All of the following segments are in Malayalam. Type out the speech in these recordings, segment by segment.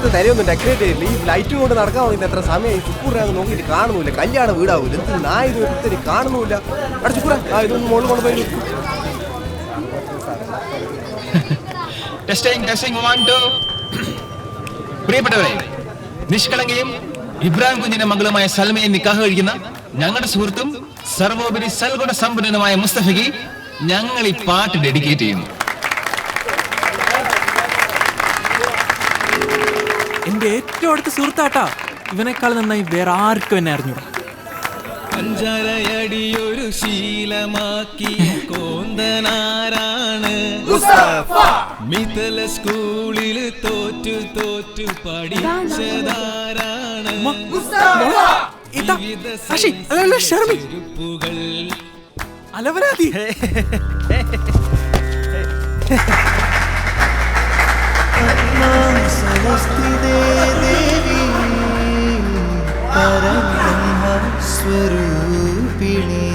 ഇവിടുത്തെ തരയൊന്നും ഡെക്കറേറ്റ് ചെയ്തില്ല. ഈ ലൈറ്റും കൊണ്ട് നടക്കാൻ വേണ്ടി എത്ര സമയം ചുക്കൂറാന്ന് നോക്കിയിട്ട് കാണുന്നില്ല. കല്യാണം വീടാവൂല. എന്ത് നായത് കുത്തരി കാണുന്നില്ല. അവിടെ ചുക്കൂറ ഇതൊന്നും മുകളിൽ കൊണ്ടുപോയി. പ്രിയപ്പെട്ടവരെ, നിഷ്കളങ്കയും ഇബ്രാഹിം കുഞ്ഞിന്റെ മകളുമായ സൽമയെ നിക്കാഹ് കഴിക്കുന്ന ഞങ്ങളുടെ സുഹൃത്തും സർവോപരി സൽഗുണ സമ്പന്നനുമായ മുസ്തഫയ്ക്ക് ഞങ്ങൾ ഈ പാട്ട് ഡെഡിക്കേറ്റ് ചെയ്യുന്നു. എന്റെ ഏറ്റവും അടുത്ത സുഹൃത്താട്ടാ. ഇവനേക്കാൾ നന്നായി വേറെ ആർക്കും എന്നെ അറിഞ്ഞൂടാ. അഞ്ചരയടിയൊരു ശീലമാക്കിയ കോന്തനാരാണ് മിഥല സ്കൂളിൽ തോറ്റു പഠിച്ചതാരാണ് ചെരുപ്പുകൾ അലവരാതി. സ്വരൂപിണി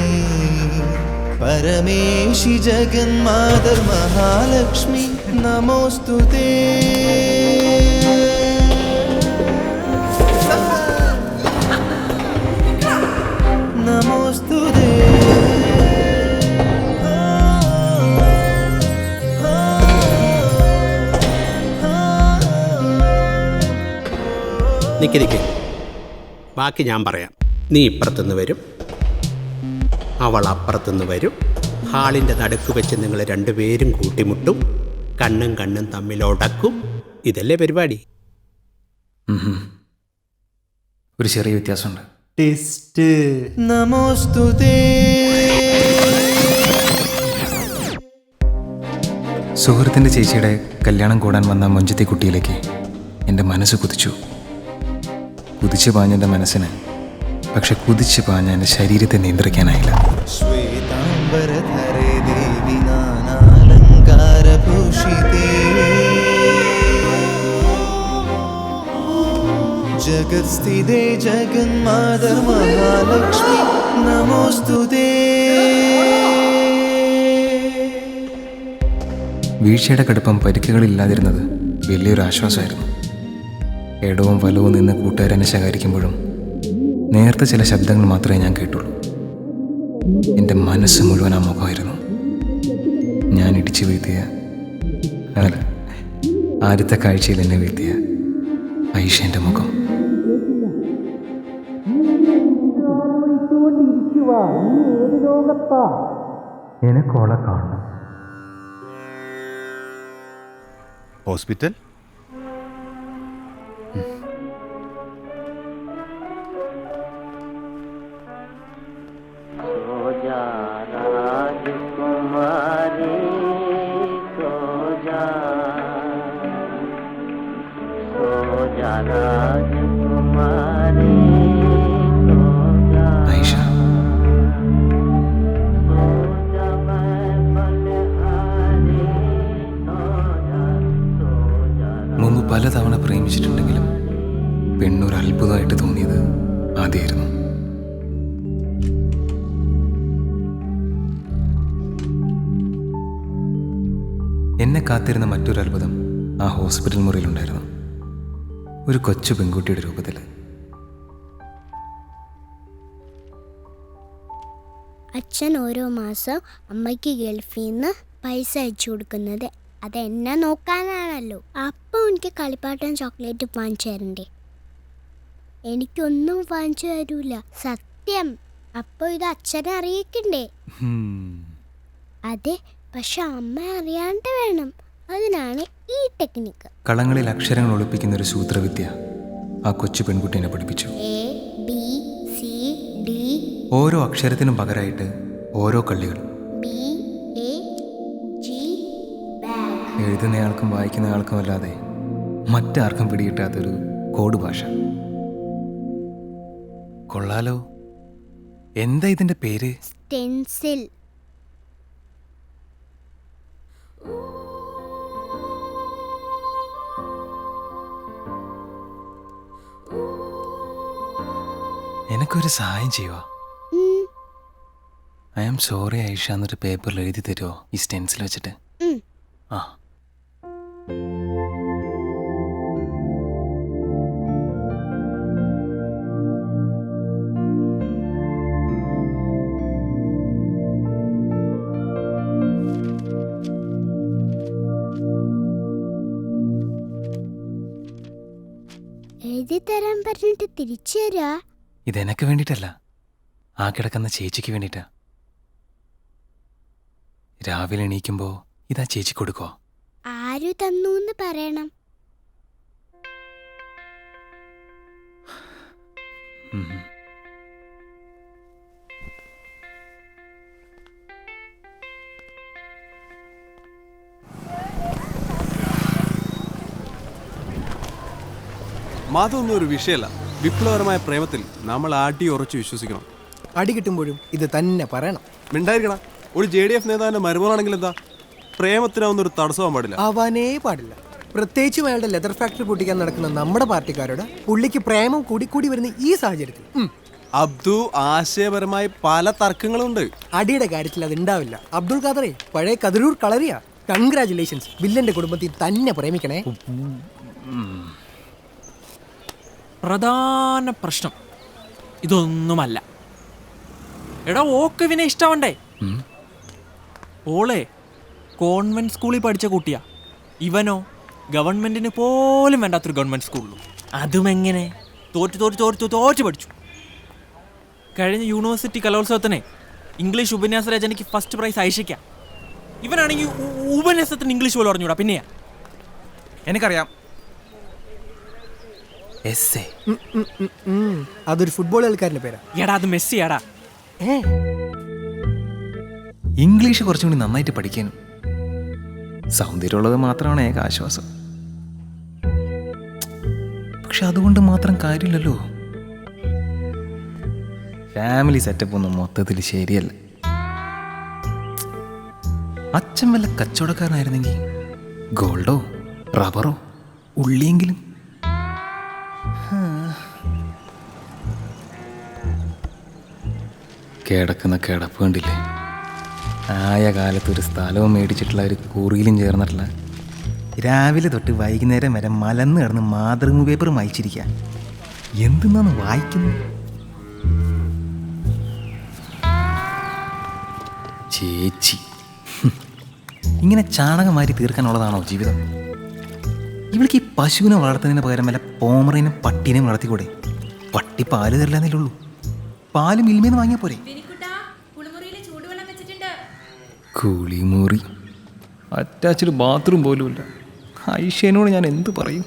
പരമേശി ജഗന്മാതർ മഹാലക്ഷ്മി നമോസ്തുതേ. നമോസ്തുതേ. നിക്ക് ബാക്കി ഞാൻ പറയാം. നീ ഇപ്പുറത്തുനിന്ന് വരും, അവൾ അപ്പുറത്തുനിന്ന് വരും. ഹാളിൻ്റെ നടുക്ക് വെച്ച് നിങ്ങൾ രണ്ടുപേരും കൂട്ടിമുട്ടും, കണ്ണും കണ്ണും തമ്മിലുടക്കും. ഇതല്ലേ പരിപാടി? ഒരു ചെറിയ വ്യത്യാസമുണ്ട്. ടെസ്റ്റ്. നമോസ്തുതേ. സുഹൃത്തിൻ്റെ ചേച്ചിയുടെ കല്യാണം കൂടാൻ വന്ന മൊഞ്ചത്തി കുട്ടിയിലേക്ക് എൻ്റെ മനസ്സ് കുതിച്ചു പാഞ്ഞ എൻ്റെ മനസ്സിന്. പക്ഷെ കുതിച്ചു പാഞ്ഞ എൻ്റെ ശരീരത്തെ നിയന്ത്രിക്കാനായില്ല. ശ്വേതാംബരധരേ ദേവി നാനാലങ്കാരഭൂഷിതേ ജഗത്സ്ഥിതേ ജഗന്മാതർ മഹാലക്ഷ്മി നമോസ്തുതേ. വീഴ്ചയുടെ കടുപ്പം പരിക്കുകളില്ലാതിരുന്നത് വലിയൊരു ആശ്വാസമായിരുന്നു. ഇടവും വലവും നിന്ന് കൂട്ടുകാരനെ ശകാരിക്കുമ്പോഴും നേരത്തെ ചില ശബ്ദങ്ങൾ മാത്രമേ ഞാൻ കേട്ടുള്ളൂ. എൻ്റെ മനസ്സ് മുഴുവൻ ആ മുഖമായിരുന്നു. ഞാൻ ഇടിച്ചു വീഴ്ത്തിയ ആദ്യത്തെ കാഴ്ചയിൽ എന്നെ വീഴ്ത്തിയ ഐഷൻ്റെ മുഖം. എനക്കോളെ കാണണം. ഹോസ്പിറ്റൽ ഐഷ, മുമ്പ് പലതവണ പ്രേമിച്ചിട്ടുണ്ടെങ്കിലും പെണ്ണൊരു അത്ഭുതമായിട്ട് തോന്നിയത് ആദ്യമായിരുന്നു. എന്നെ കാത്തിരുന്ന മറ്റൊരു അത്ഭുതം ആ ഹോസ്പിറ്റൽ മുറിയിലുണ്ടായിരുന്നു. ഒരു കൊച്ചു പെൺകുട്ടിയുടെ രൂപത്തിൽ. അച്ഛൻ ഓരോ മാസം അമ്മയ്ക്ക് ഗൾഫിൽ നിന്ന് പൈസ അയച്ചു കൊടുക്കുന്നത് അതെന്നെ നോക്കാനാണല്ലോ. അപ്പം എനിക്ക് കളിപ്പാട്ടം ചോക്ലേറ്റ് വാങ്ങിച്ചു തരണ്ടേ? എനിക്കൊന്നും വാങ്ങിച്ചു തരൂല, സത്യം. അപ്പോൾ ഇത് അച്ഛനെ അറിയിക്കണ്ടേ? അതെ, പക്ഷെ അമ്മ അറിയാണ്ട് വേണം. അതിനാണ് ഈ ടെക്നിക്ക്. കളങ്ങളിൽ അക്ഷരങ്ങൾ ഒളിപ്പിക്കുന്ന ഒരു സൂത്രവിദ്യ ആ കൊച്ചു പെൺകുട്ടീനെ പഠിപ്പിച്ചു. ABCD. ഓരോ അക്ഷരത്തിനും പകരമായിട്ട് ഓരോ കള്ളികൾ. BAG. എഴുതുന്നയാൾക്കും വായിക്കുന്നയാൾക്കും അല്ലാതെ മറ്റാർക്കും പിടികിട്ടാത്തൊരു കോഡ് ഭാഷ. കൊള്ളാലോ. എന്താ ഇതിന്റെ പേര്? സ്റ്റെൻസിൽ. എനിക്കൊരു സഹായം ചെയ്യുക. ഐ ആം സോറി ഐഷ എന്നൊരു പേപ്പറിൽ എഴുതി തരുമോ ഈ സ്റ്റെൻസിൽ വെച്ചിട്ട്? ആ തരാൻ പറഞ്ഞിട്ട് തിരിച്ചു തരാ? ഇതെനക്ക് വേണ്ടിയിട്ടല്ല, ആ കിടക്കുന്ന ചേച്ചിക്ക് വേണ്ടിയിട്ടാ. രാവിലെ എണീക്കുമ്പോ ഇതാ ചേച്ചി കൊടുക്കോ. ആരു തന്നൂന്ന് പറയണം. മതമൊന്നും ഒരു വിഷയമല്ല. വിപ്ലവകരമായ പ്രേമത്തിൽ നമ്മൾ ആട്ടി ഉറച്ചു വിശ്വസിക്കണം. അടി കിട്ടുമ്പോഴും ഇത് തന്നെ പറയണം. മിണ്ടായിരിക്കണം. ഒരു JDF നേതാവിന്റെ മരുമോളാണെങ്കിൽ എന്താ, പ്രേമത്തിനാവുന്ന ഒരു തടസ്സമാൻ പാടില്ല. ആവാനേ പാടില്ല. പ്രത്യേകിച്ചും അയാളുടെ ലെതർ ഫാക്ടറി പൊട്ടിക്കാൻ നടക്കുന്ന നമ്മുടെ പാർട്ടിക്കാരോട് പുള്ളിക്ക് പ്രേമം കൂടി വരുന്ന ഈ സാഹചര്യത്തിൽ അബ്ദു, ആശയപരമായി പല തർക്കങ്ങളുണ്ട്. അടിയുടെ കാര്യത്തിൽ അത് ഉണ്ടാവില്ല. അബ്ദുൾ ഖാദറെ പഴയ കതിരൂർ കളരിയാ. കൺഗ്രാചുലേഷൻസ്. വില്ലന്റെ കുടുംബത്തിൽ തന്നെ പ്രേമിക്കണേ. പ്രധാന പ്രശ്നം ഇതൊന്നുമല്ല. എടാ, ഓക്ക് ഇവനെ ഇഷ്ടമുണ്ടേ. ഓളെ കോൺവെന്റ് സ്കൂളിൽ പഠിച്ച കുട്ടിയാ. ഇവനോ ഗവൺമെന്റിന് പോലും വേണ്ടാത്തൊരു ഗവൺമെന്റ് സ്കൂളിലും. അതും എങ്ങനെ തോറ്റു പഠിച്ചു. കഴിഞ്ഞ യൂണിവേഴ്സിറ്റി കലോത്സവത്തിന് ഇംഗ്ലീഷ് ഉപന്യാസ രചനയ്ക്ക് ഫസ്റ്റ് പ്രൈസ് ഐഷിക്കാം. ഇവനാണെങ്കിൽ ഉപന്യാസത്തിന് ഇംഗ്ലീഷ് പോലും അറിഞ്ഞൂടാ. പിന്നെയാ എനിക്കറിയാം. അതൊരു ഫുട്ബോൾ കളിക്കാരന്റെ പേരാ. എടാ, അത് മെസ്സിയാടാ. ഇംഗ്ലീഷ് കുറച്ചും കൂടി നന്നായിട്ട് പഠിക്കാനും സൗന്ദര്യമുള്ളത് മാത്രമാണ് ഏക ആശ്വാസം. പക്ഷെ അതുകൊണ്ട് മാത്രം കാര്യമില്ലല്ലോ. ഫാമിലി സെറ്റപ്പ് ഒന്നും മൊത്തത്തിൽ ശരിയല്ല. അച്ഛൻ വല്ല കച്ചവടക്കാരനായിരുന്നെങ്കിൽ ഗോൾഡോ റബ്ബറോ ഉള്ളിയെങ്കിലും. കിടക്കുന്ന കിടപ്പ് കണ്ടില്ലേ? ആയ കാലത്ത് ഒരു സ്ഥലവും മേടിച്ചിട്ടുള്ള ഒരു കുറിയിലും ചേർന്നിട്ടുള്ള രാവിലെ തൊട്ട് വൈകുന്നേരം വരെ മലന്ന് കിടന്ന് മാതൃഭൂമി പേപ്പർ വായിച്ചിരിക്കുക. എന്തെന്നാണ് വായിക്കുന്നത്? ചേച്ചി ഇങ്ങനെ ചാണകം മാറ്റി തീർക്കാനുള്ളതാണോ ജീവിതം? ഇവൾക്ക് ഈ പശുവിനെ വളർത്തുന്നതിന് പകരം വല്ല പോമറിനും പട്ടീനെയും വളർത്തിക്കൂടെ? പട്ടി പാല് തരില്ലെന്നേ ഉള്ളൂ. പാല് മിൽമേന്ന് വാങ്ങിയാൽ പോരെ? കുളിമുറി അറ്റാച്ച്ഡ് ബാത്റൂം പോലുമില്ല. ഐഷേനോട് ഞാൻ എന്ത് പറയും?